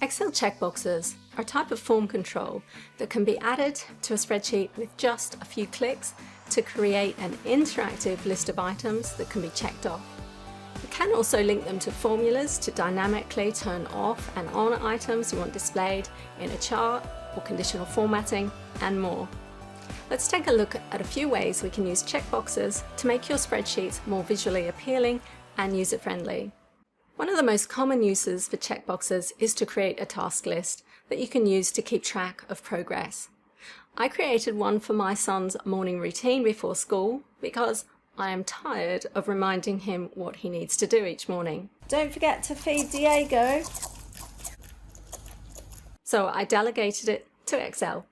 Excel checkboxes are a type of form control that can be added to a spreadsheet with just a few clicks to create an interactive list of items that can be checked off. You can also link them to formulas to dynamically turn off and on items you want displayed in a chart or conditional formatting and more. Let's take a look at a few ways we can use checkboxes to make your spreadsheets more visually appealing and user-friendly. One of the most common uses for checkboxes is to create a task list that you can use to keep track of progress. I created one for my son's morning routine before school because I am tired of reminding him what he needs to do each morning. Don't forget to feed Diego. So I delegated it to Excel.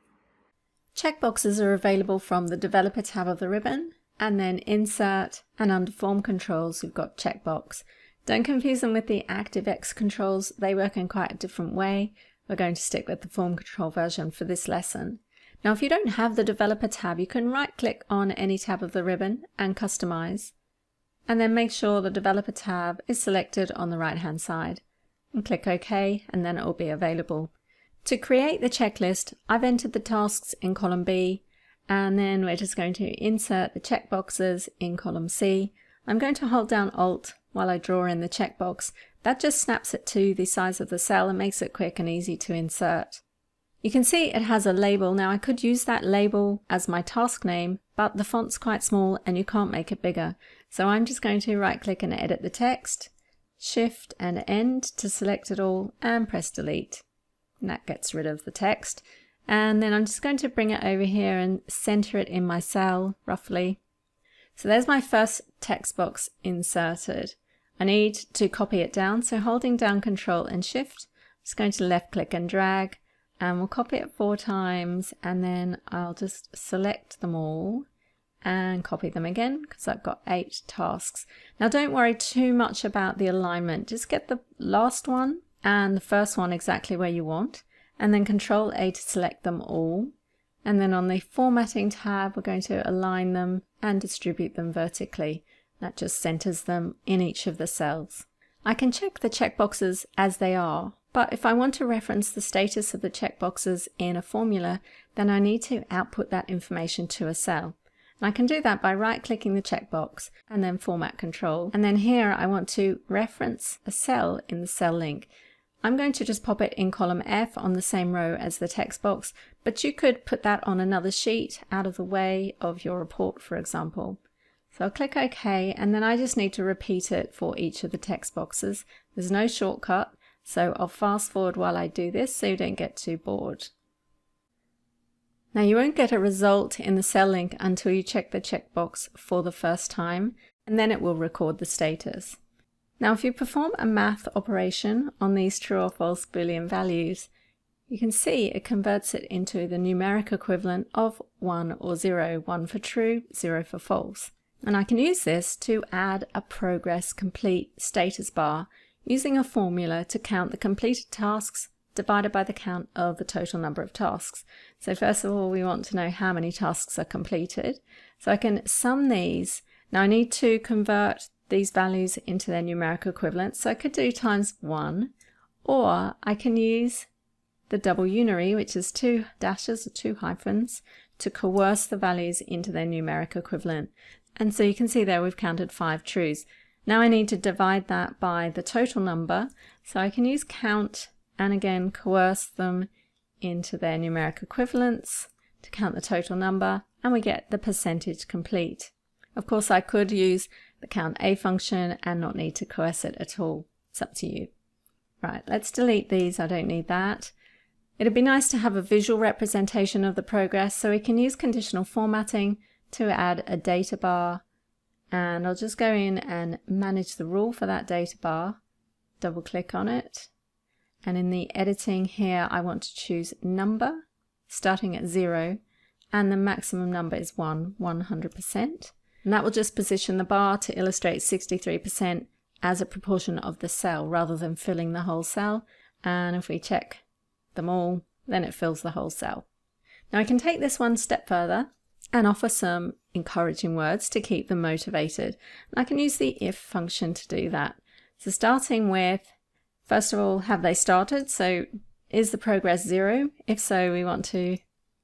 Checkboxes are available from the Developer tab of the ribbon, and then Insert, and under Form Controls we've got Checkbox. Don't confuse them with the ActiveX controls, they work in quite a different way. We're going to stick with the Form Control version for this lesson. Now if you don't have the Developer tab, you can right click on any tab of the ribbon and Customize, and then make sure the Developer tab is selected on the right hand side, and click OK, and then it will be available. To create the checklist, I've entered the tasks in column B, and then we're just going to insert the checkboxes in column C. I'm going to hold down Alt while I draw in the checkbox. That just snaps it to the size of the cell and makes it quick and easy to insert. You can see it has a label. Now I could use that label as my task name, but the font's quite small and you can't make it bigger. So I'm just going to right click and edit the text, Shift and End to select it all, and press Delete. And that gets rid of the text. And then I'm just going to bring it over here and center it in my cell roughly. So there's my first text box inserted. I need to copy it down, so holding down Control and Shift, I'm just going to left click and drag, and we'll copy it 4 times, and then I'll just select them all and copy them again because I've got 8 tasks. Now don't worry too much about the alignment, just get the last one and the first one exactly where you want, and then Control A to select them all. And then on the Formatting tab, we're going to align them and distribute them vertically. That just centers them in each of the cells. I can check the checkboxes as they are, but if I want to reference the status of the checkboxes in a formula, then I need to output that information to a cell. And I can do that by right-clicking the checkbox and then Format Control. And then here I want to reference a cell in the cell link. I'm going to just pop it in column F on the same row as the text box, but you could put that on another sheet out of the way of your report, for example. So I'll click OK, and then I just need to repeat it for each of the text boxes. There's no shortcut, so I'll fast forward while I do this so you don't get too bored. Now you won't get a result in the cell link until you check the checkbox for the first time, and then it will record the status. Now if you perform a math operation on these true or false Boolean values, you can see it converts it into the numeric equivalent of 1 or 0, 1 for true, 0 for false. And I can use this to add a progress complete status bar using a formula to count the completed tasks divided by the count of the total number of tasks. So first of all, we want to know how many tasks are completed. So I can sum these. Now I need to convert these values into their numeric equivalent, so I could do times 1, or I can use the double unary, which is 2 dashes or 2 hyphens, to coerce the values into their numeric equivalent. And so you can see there we've counted 5 trues. Now I need to divide that by the total number, so I can use count and again coerce them into their numeric equivalents to count the total number, and we get the percentage complete. Of course I could use the count A function and not need to coerce it at all. It's up to you. Right, let's delete these, I don't need that. It'd be nice to have a visual representation of the progress, so we can use conditional formatting to add a data bar, and I'll just go in and manage the rule for that data bar, double click on it, and in the editing here I want to choose number starting at 0, and the maximum number is 100%. And that will just position the bar to illustrate 63% as a proportion of the cell rather than filling the whole cell. And if we check them all, then it fills the whole cell. Now I can take this one step further and offer some encouraging words to keep them motivated. And I can use the if function to do that. So starting with First of all, have they started? So is the progress 0? If so, we want to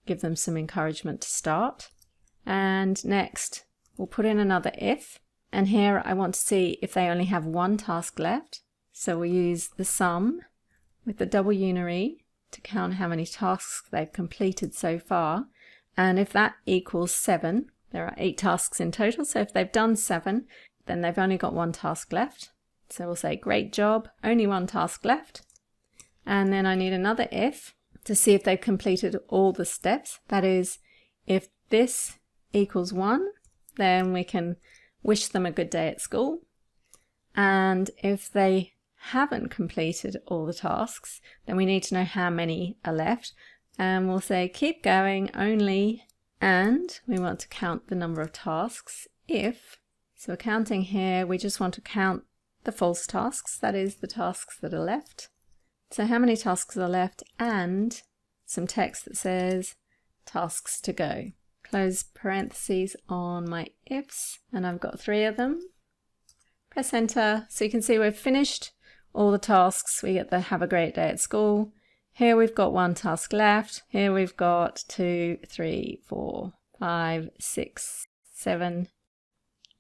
give them some encouragement to start. And next, we'll put in another if. And here I want to see if they only have one task left. So we'll use the sum with the double unary to count how many tasks they've completed so far. And if that equals 7, there are 8 tasks in total. So if they've done 7, then they've only got one task left. So we'll say, great job, only one task left. And then I need another if to see if they've completed all the steps. That is, if this equals 1, then we can wish them a good day at school. And if they haven't completed all the tasks, then we need to know how many are left. And we'll say, keep going only, and we want to count the number of tasks if, so we're counting here, we just want to count the false tasks, that is the tasks that are left. So how many tasks are left, and some text that says tasks to go. Close parentheses on my ifs, and I've got 3 of them. Press enter, so you can see we've finished all the tasks. We get the have a great day at school. Here we've got 1 task left. Here we've got 2, 3, 4, 5, 6, 7,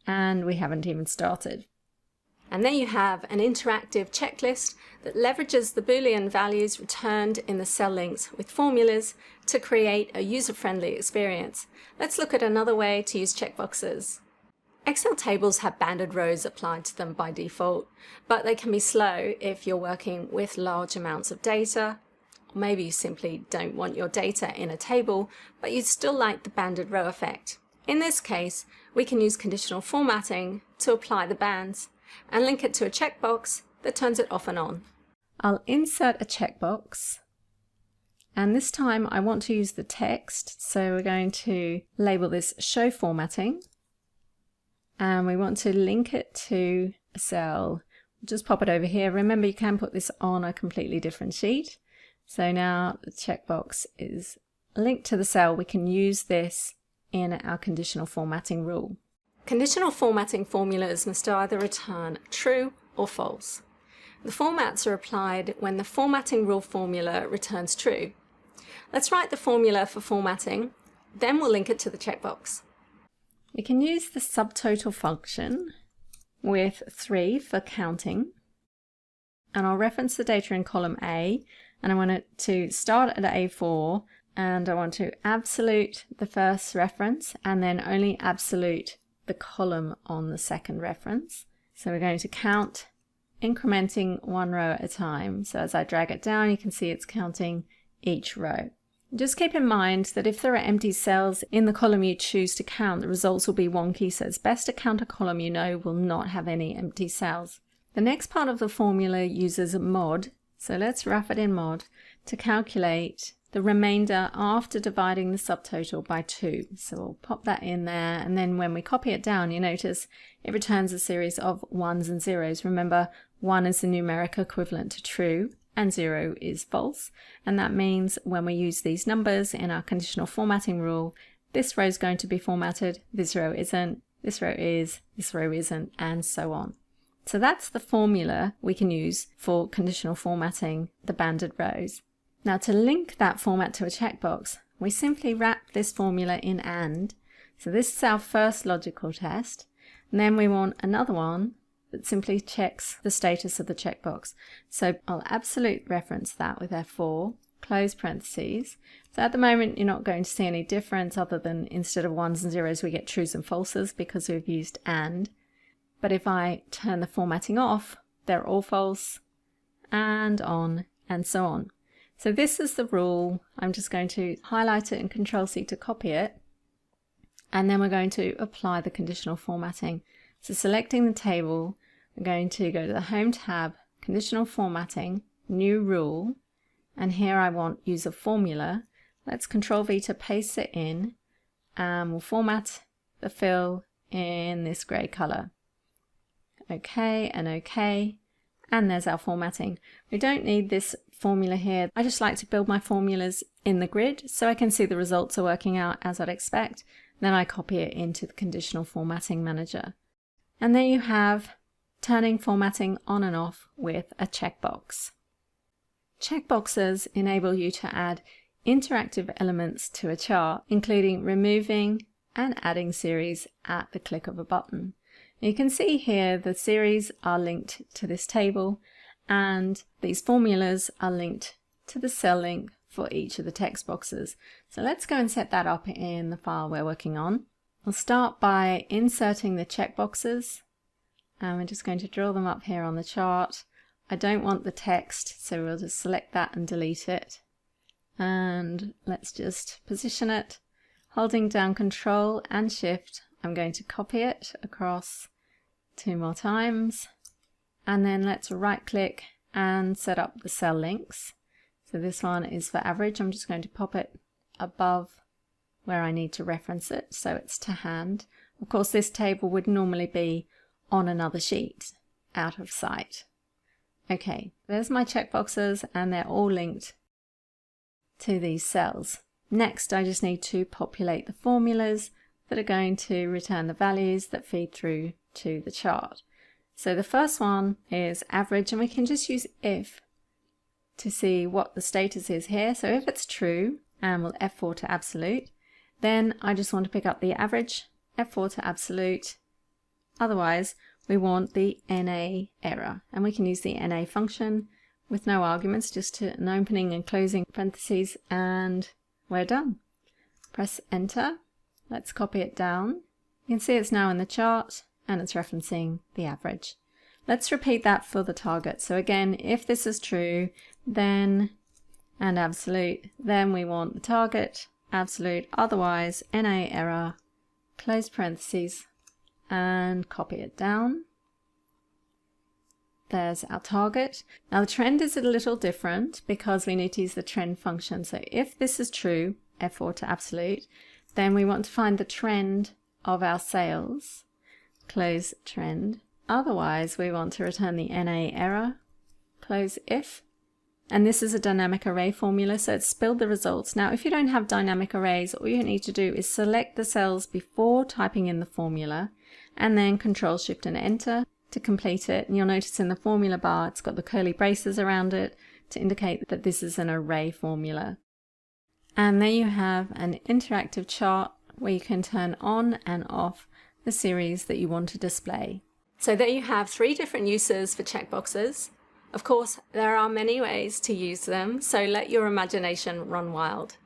and we haven't even started. And there you have an interactive checklist that leverages the Boolean values returned in the cell links with formulas to create a user-friendly experience. Let's look at another way to use checkboxes. Excel tables have banded rows applied to them by default, but they can be slow if you're working with large amounts of data, or maybe you simply don't want your data in a table, but you'd still like the banded row effect. In this case, we can use conditional formatting to apply the bands and link it to a checkbox that turns it off and on. I'll insert a checkbox, and this time I want to use the text, so we're going to label this show formatting, and we want to link it to a cell. Just pop it over here. Remember, you can put this on a completely different sheet. So now the checkbox is linked to the cell. We can use this in our conditional formatting rule. Conditional formatting formulas must either return true or false. The formats are applied when the formatting rule formula returns true. Let's write the formula for formatting, then we'll link it to the checkbox. We can use the subtotal function with 3 for counting, and I'll reference the data in column A, and I want it to start at A4, and I want to absolute the first reference and then only absolute the column on the second reference. So we're going to count incrementing 1 row at a time. So as I drag it down, you can see it's counting each row. Just keep in mind that if there are empty cells in the column you choose to count, the results will be wonky, so it's best to count a column you know will not have any empty cells. The next part of the formula uses mod, so let's rough it in mod, to calculate the remainder after dividing the subtotal by 2. So we'll pop that in there, and then when we copy it down, you notice it returns a series of 1s and 0s. Remember, 1 is the numeric equivalent to true, and 0 is false, and that means when we use these numbers in our conditional formatting rule, this row is going to be formatted, this row isn't, this row is, this row isn't, and so on. So that's the formula we can use for conditional formatting the banded rows. Now to link that format to a checkbox, we simply wrap this formula in AND. So this is our first logical test, and then we want another one that simply checks the status of the checkbox. So I'll absolute reference that with F4, close parentheses. So at the moment you're not going to see any difference other than instead of 1s and 0s we get trues and falses because we've used AND. But if I turn the formatting off, they're all false, and on, and so on. So this is the rule. I'm just going to highlight it and Control-C to copy it, and then we're going to apply the conditional formatting. So selecting the table, I'm going to go to the Home tab, Conditional Formatting, New Rule, and here I want Use a Formula. Let's Control-V to paste it in, and we'll format the fill in this grey colour. OK and OK, and there's our formatting. We don't need this formula here. I just like to build my formulas in the grid so I can see the results are working out as I'd expect. Then I copy it into the Conditional Formatting Manager. And there you have turning formatting on and off with a checkbox. Checkboxes enable you to add interactive elements to a chart, including removing and adding series at the click of a button. You can see here the series are linked to this table, and these formulas are linked to the cell link for each of the text boxes. So let's go and set that up in the file we're working on. We'll start by inserting the checkboxes, and we're just going to draw them up here on the chart. I don't want the text, so we'll just select that and delete it. And let's just position it. Holding down Control and Shift, I'm going to copy it across 2 more times. And then let's right click and set up the cell links. So this one is for average. I'm just going to pop it above where I need to reference it, so it's to hand. Of course, this table would normally be on another sheet, out of sight. Okay, there's my checkboxes, and they're all linked to these cells. Next, I just need to populate the formulas that are going to return the values that feed through to the chart. So the first one is average, and we can just use if to see what the status is here. So if it's true, and we'll F4 to absolute, then I just want to pick up the average, F4 to absolute. Otherwise, we want the NA error, and we can use the NA function with no arguments, just an opening and closing parentheses, and we're done. Press enter. Let's copy it down. You can see it's now in the chart, and it's referencing the average. Let's repeat that for the target. So again, if this is true, then and absolute, then we want the target, absolute, otherwise NA error, close parentheses, and copy it down. There's our target. Now the trend is a little different because we need to use the trend function. So if this is true, F4 to absolute, then we want to find the trend of our sales, close trend. Otherwise, we want to return the NA error, close if. And this is a dynamic array formula, so it's spilled the results. Now, if you don't have dynamic arrays, all you need to do is select the cells before typing in the formula, and then Control Shift and Enter to complete it. And you'll notice in the formula bar, it's got the curly braces around it to indicate that this is an array formula. And there you have an interactive chart where you can turn on and off the series that you want to display. So there you have 3 different uses for checkboxes. Of course, there are many ways to use them, so let your imagination run wild.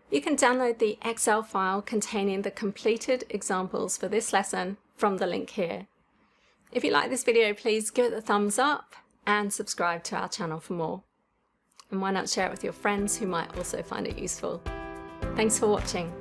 You can download the Excel file containing the completed examples for this lesson from the link here. If you like this video, please give it a thumbs up and subscribe to our channel for more. And why not share it with your friends who might also find it useful. Thanks for watching.